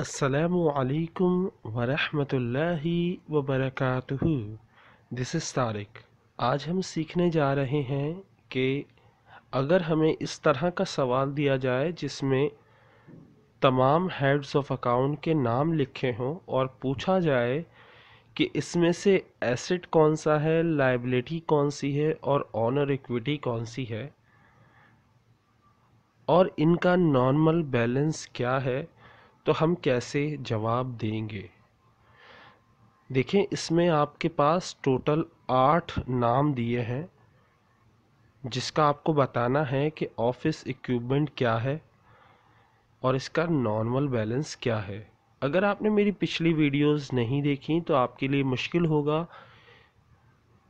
अस्सलामु अलैकुम वरहमतुल्लाहि वबरकातुहू। This is Tariq. आज हम सीखने जा रहे हैं कि अगर हमें इस तरह का सवाल दिया जाए जिसमें तमाम हेड्स ऑफ अकाउंट के नाम लिखे हों और पूछा जाए कि इसमें से एसेट कौन सा है, लायबिलिटी कौन सी है और ऑनर इक्विटी कौन सी है और इनका नॉर्मल बैलेंस क्या है, तो हम कैसे जवाब देंगे। देखें, इसमें आपके पास टोटल 8 नाम दिए हैं जिसका आपको बताना है कि ऑफिस इक्विपमेंट क्या है और इसका नॉर्मल बैलेंस क्या है। अगर आपने मेरी पिछली वीडियोस नहीं देखी तो आपके लिए मुश्किल होगा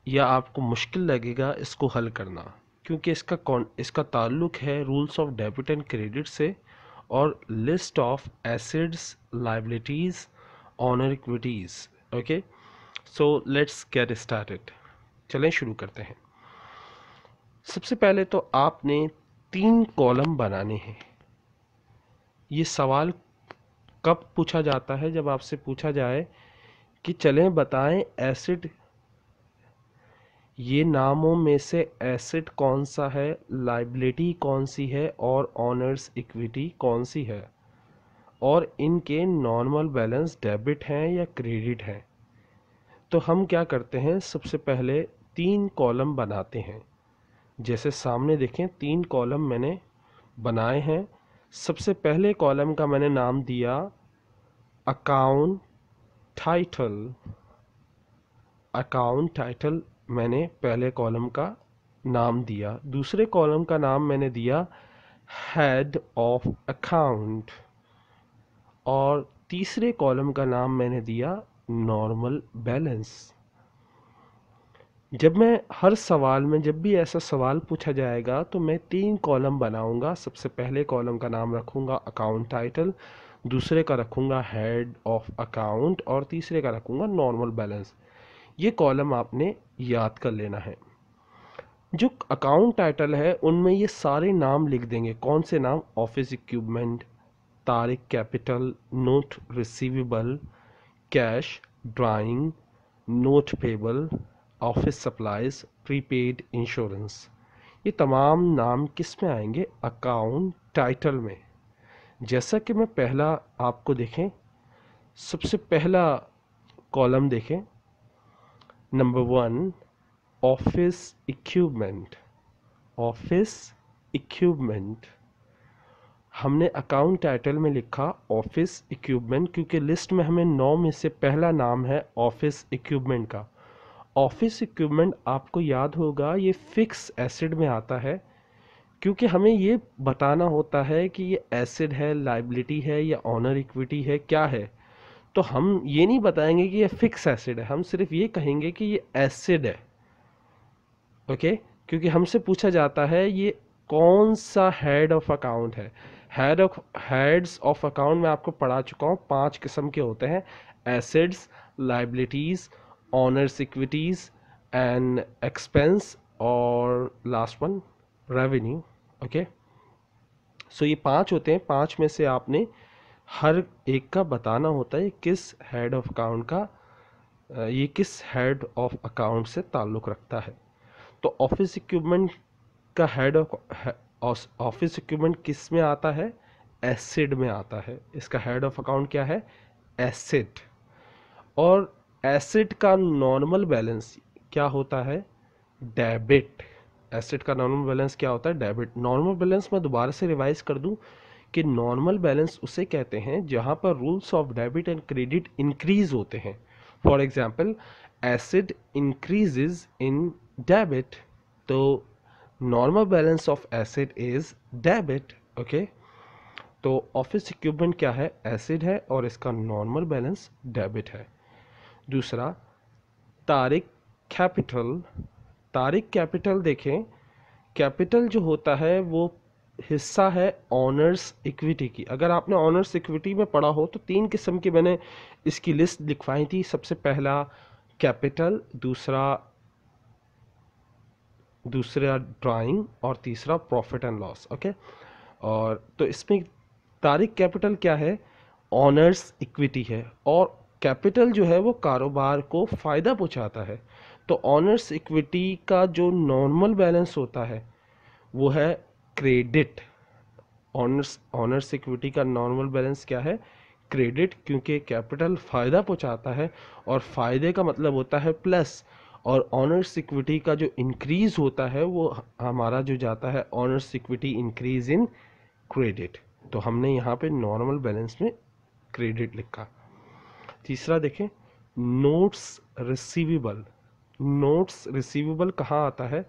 या आपको मुश्किल लगेगा इसको हल करना, क्योंकि इसका ताल्लुक है rules of debit and credit से और list of assets, liabilities, owner equities. Okay, so let's get started. चलें शुरू करते हैं। सबसे पहले तो आपने 3 कॉलम बनाने हैं। ये सवाल कब पूछा जाता है? जब आपसे पूछा जाए कि चलें बताएं एसिड, ये नामों में से एसिड कौन सा है, लायबिलिटी कौन सी है और ऑनर्स इक्विटी कौन सी है और इनके नॉर्मल बैलेंस डेबिट हैं या क्रेडिट हैं। तो हम क्या करते हैं, सबसे पहले 3 कॉलम बनाते हैं। जैसे सामने देखें, 3 कॉलम मैंने बनाए हैं। सबसे पहले कॉलम का मैंने नाम दिया अकाउंट टाइटल। अकाउंट टाइटल मैंने पहले कॉलम का नाम दिया। दूसरे कॉलम का नाम मैंने दिया हेड ऑफ अकाउंट और तीसरे कॉलम का नाम मैंने दिया नॉर्मल बैलेंस। जब मैं हर सवाल में, जब भी ऐसा सवाल पूछा जाएगा तो मैं 3 कॉलम बनाऊंगा। सबसे पहले कॉलम का नाम रखूंगा अकाउंट टाइटल, दूसरे का रखूंगा हेड ऑफ अकाउंट और तीसरे का रखूंगा नॉर्मल बैलेंस। ये कॉलम आपने याद कर लेना है। जो अकाउंट टाइटल है उनमें ये सारे नाम लिख देंगे। कौन से नाम? Office equipment, Tariq capital, note receivable, cash, drawing, note payable, office supplies, prepaid, insurance. ये तमाम नाम किस में आएंगे? अकाउंट टाइटल में। जैसा कि मैं पहला आपको देखें, सबसे पहला कॉलम देखें, number 1 office equipment. Office equipment हमने अकाउंट टाइटल में लिखा ऑफिस इक्विपमेंट, क्योंकि लिस्ट में हमें 9 में से पहला नाम है ऑफिस इक्विपमेंट का। ऑफिस इक्विपमेंट आपको याद होगा ये फिक्स एसिड में आता है, क्योंकि हमें ये बताना होता है कि ये एसिड है, लायबिलिटी है या ऑनर इक्विटी है, क्या है। तो हम ये नहीं बताएंगे कि ये फिक्स एसिड है, हम सिर्फ ये कहेंगे कि ये एसिड है। ओके, क्योंकि हमसे पूछा जाता है ये कौन सा हेड ऑफ अकाउंट है। हेड्स ऑफ अकाउंट मैं आपको पढ़ा चुका हूँ, 5 किस्म के होते हैं: assets, liabilities, honours equities and expense और लास्ट वन रेवेन्यू। ओके, सो ये 5 होते हैं। 5 में से आपने हर एक का बताना होता है किस हेड ऑफ अकाउंट का, ये किस हेड ऑफ अकाउंट से ताल्लुक़ रखता है। तो ऑफिस इक्विपमेंट का हेड ऑफ ऑफिस इक्विपमेंट किस में आता है? एसिड में आता है। इसका हेड ऑफ अकाउंट क्या है? एसिड। और एसिड का नॉर्मल बैलेंस क्या होता है? डेबिट। एसिड का नॉर्मल बैलेंस क्या होता है? डेबिट। नॉर्मल बैलेंस मैं दोबारा से रिवाइज कर दूं कि नॉर्मल बैलेंस उसे कहते हैं जहां पर rules of debit and credit increase होते हैं। For example, asset increases in debit, तो normal balance of asset is debit. Okay, तो ऑफिस इक्विपमेंट क्या है? एसिड है और इसका नॉर्मल बैलेंस डेबिट है। दूसरा, तारिक कैपिटल। तारिक कैपिटल देखें, कैपिटल जो होता है वो हिस्सा है ऑनर्स इक्विटी की। अगर आपने ऑनर्स इक्विटी में पढ़ा हो तो 3 किस्म की मैंने इसकी लिस्ट लिखवाई थी। सबसे पहला कैपिटल, दूसरा ड्राइंग और तीसरा प्रॉफिट एंड लॉस। ओके, और तो इसमें तारिक कैपिटल क्या है? ऑनर्स इक्विटी है और कैपिटल जो है वो कारोबार को फ़ायदा पहुंचाता है। तो ऑनर्स इक्विटी का जो नॉर्मल बैलेंस होता है वो है क्रेडिट। ऑनर्स इक्विटी का नॉर्मल बैलेंस क्या है? क्रेडिट, क्योंकि कैपिटल फ़ायदा पहुंचाता है और फ़ायदे का मतलब होता है प्लस। और ऑनर्स इक्विटी का जो इंक्रीज होता है वो हमारा जो जाता है honours equity increase in credit. तो हमने यहाँ पे नॉर्मल बैलेंस में क्रेडिट लिखा। तीसरा देखें, नोट्स रिसीवेबल। नोट्स रिसीवेबल कहाँ आता है?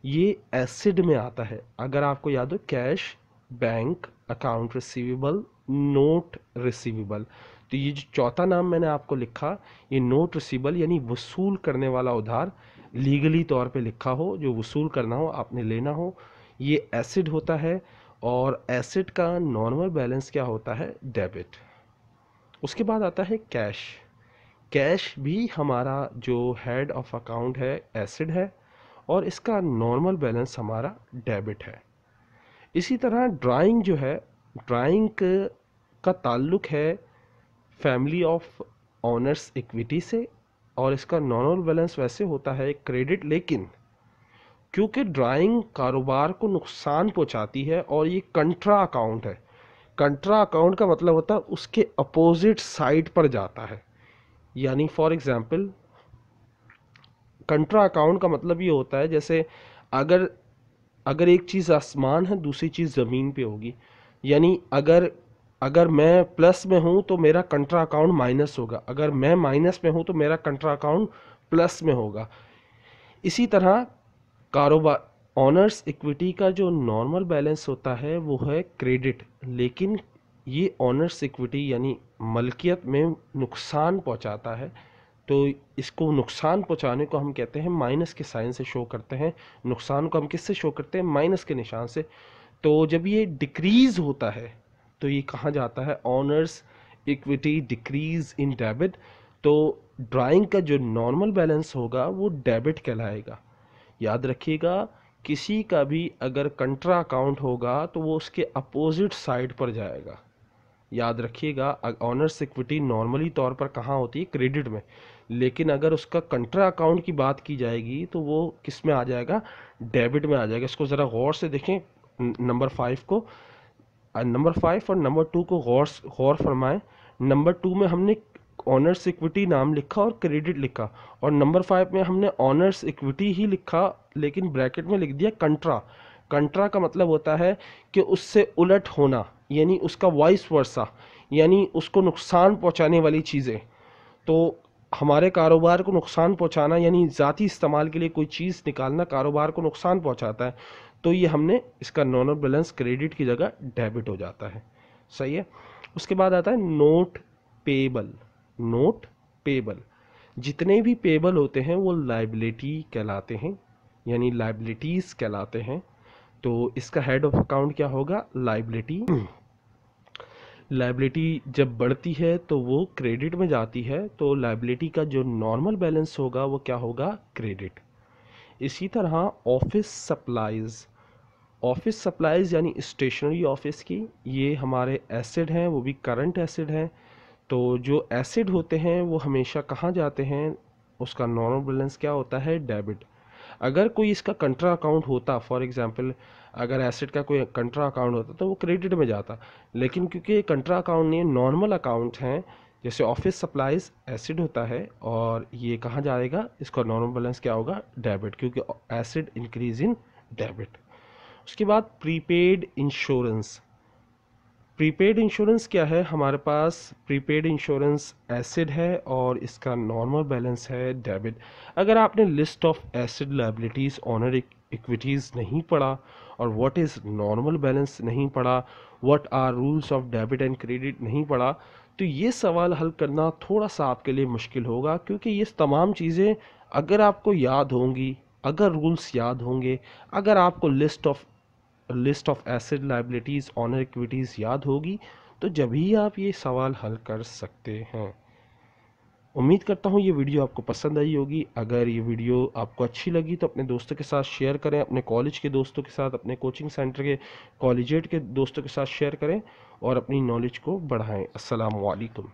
ये एसिड में आता है। अगर आपको याद हो, cash, bank, account receivable, note receivable. तो ये जो चौथा नाम मैंने आपको लिखा, ये नोट रिसीवेबल यानी वसूल करने वाला उधार, लीगली तौर पे लिखा हो, जो वसूल करना हो, आपने लेना हो, ये एसिड होता है। और एसिड का नॉर्मल बैलेंस क्या होता है? डेबिट। उसके बाद आता है कैश। कैश भी हमारा जो हेड ऑफ अकाउंट है एसिड है और इसका नॉर्मल बैलेंस हमारा डेबिट है। इसी तरह ड्राइंग जो है, ड्राइंग का ताल्लुक है फैमिली ऑफ ऑनर्स इक्विटी से और इसका नॉर्मल बैलेंस वैसे होता है क्रेडिट, लेकिन क्योंकि ड्राइंग कारोबार को नुकसान पहुंचाती है और ये कंट्रा अकाउंट है। कंट्रा अकाउंट का मतलब होता है उसके अपोजिट साइड पर जाता है। यानी फॉर एग्जांपल, कंट्रा अकाउंट का मतलब ये होता है जैसे अगर अगर एक चीज़ आसमान है, दूसरी चीज़ ज़मीन पे होगी। यानी अगर अगर मैं प्लस में हूँ तो मेरा कंट्रा अकाउंट माइनस होगा, अगर मैं माइनस में हूँ तो मेरा कंट्रा अकाउंट प्लस में होगा। इसी तरह कारोबार ऑनर्स इक्विटी का जो नॉर्मल बैलेंस होता है वो है क्रेडिट, लेकिन ये ऑनर्स इक्विटी यानी मलकियत में नुकसान पहुंचाता है। तो इसको नुकसान पहुंचाने को हम कहते हैं माइनस के साइन से शो करते हैं। नुकसान को हम किससे शो करते हैं? माइनस के निशान से। तो जब ये डिक्रीज होता है तो ये कहाँ जाता है? Honours equity decrease in debit. तो ड्राइंग का जो नॉर्मल बैलेंस होगा वो डेबिट कहलाएगा। याद रखिएगा, किसी का भी अगर कंट्रा अकाउंट होगा तो वो उसके अपोजिट साइड पर जाएगा। याद रखिएगा, ऑनर्स इक्विटी नॉर्मली तौर पर कहाँ होती है? क्रेडिट में। लेकिन अगर उसका कंट्रा अकाउंट की बात की जाएगी तो वो किस में आ जाएगा? डेबिट में आ जाएगा। इसको ज़रा गौर से देखें, नंबर 5 को, नंबर 5 और नंबर 2 को गौर फरमाएं। नंबर 2 में हमने ऑनर्स इक्विटी नाम लिखा और क्रेडिट लिखा, और नंबर 5 में हमने ऑनर्स इक्विटी ही लिखा लेकिन ब्रैकेट में लिख दिया कंट्रा। कंट्रा का मतलब होता है कि उससे उलट होना, यानी उसका वाइस वर्सा, यानी उसको नुकसान पहुंचाने वाली चीज़ें। तो हमारे कारोबार को नुकसान पहुंचाना यानी ज़ाती इस्तेमाल के लिए कोई चीज़ निकालना कारोबार को नुकसान पहुंचाता है, तो ये हमने इसका नॉर्मल बैलेंस क्रेडिट की जगह डेबिट हो जाता है। सही है। उसके बाद आता है नोट पेबल। नोट पेबल, जितने भी पेबल होते हैं वो लाइबिलिटी कहलाते हैं, यानी लाइबिलिटीज़ कहलाते हैं। तो इसका हेड ऑफ अकाउंट क्या होगा? लाइबिलिटी। लाइबिलिटी जब बढ़ती है तो वो क्रेडिट में जाती है, तो लाइबिलिटी का जो नॉर्मल बैलेंस होगा वो क्या होगा? क्रेडिट। इसी तरह ऑफिस सप्लाइज। ऑफिस सप्लाइज यानी स्टेशनरी ऑफिस की, ये हमारे एसिड हैं, वो भी करंट एसिड हैं। तो जो एसिड होते हैं वो हमेशा कहाँ जाते हैं? उसका नॉर्मल बैलेंस क्या होता है? डेबिट। अगर कोई इसका कंट्रा अकाउंट होता, फॉर एग्जांपल अगर एसिड का कोई कंट्रा अकाउंट होता तो वो क्रेडिट में जाता, लेकिन क्योंकि ये कंट्रा अकाउंट नहीं, नॉर्मल अकाउंट हैं, जैसे ऑफिस सप्लाइज एसिड होता है और ये कहाँ जाएगा? इसका नॉर्मल बैलेंस क्या होगा? डेबिट, क्योंकि एसिड इंक्रीज इन डेबिट। उसके बाद प्रीपेड इंश्योरेंस। प्रीपेड इंश्योरेंस क्या है? हमारे पास प्रीपेड इंश्योरेंस एसिड है और इसका नॉर्मल बैलेंस है डेबिट। अगर आपने list of assets liabilities owner equities नहीं पढ़ा और व्हाट इज़ नॉर्मल बैलेंस नहीं पढ़ा, what are rules of debit and credit नहीं पढ़ा, तो ये सवाल हल करना थोड़ा सा आपके लिए मुश्किल होगा, क्योंकि ये तमाम चीज़ें अगर आपको याद होंगी, अगर रूल्स याद होंगे, अगर आपको list of assets liabilities owner equities याद होगी, तो जब ही आप ये सवाल हल कर सकते हैं। उम्मीद करता हूँ ये वीडियो आपको पसंद आई होगी। अगर ये वीडियो आपको अच्छी लगी तो अपने दोस्तों के साथ शेयर करें, अपने कॉलेज के दोस्तों के साथ, अपने कोचिंग सेंटर के कॉलेजिएट के दोस्तों के साथ शेयर करें और अपनी नॉलेज को बढ़ाएं। अस्सलाम वालेकुम।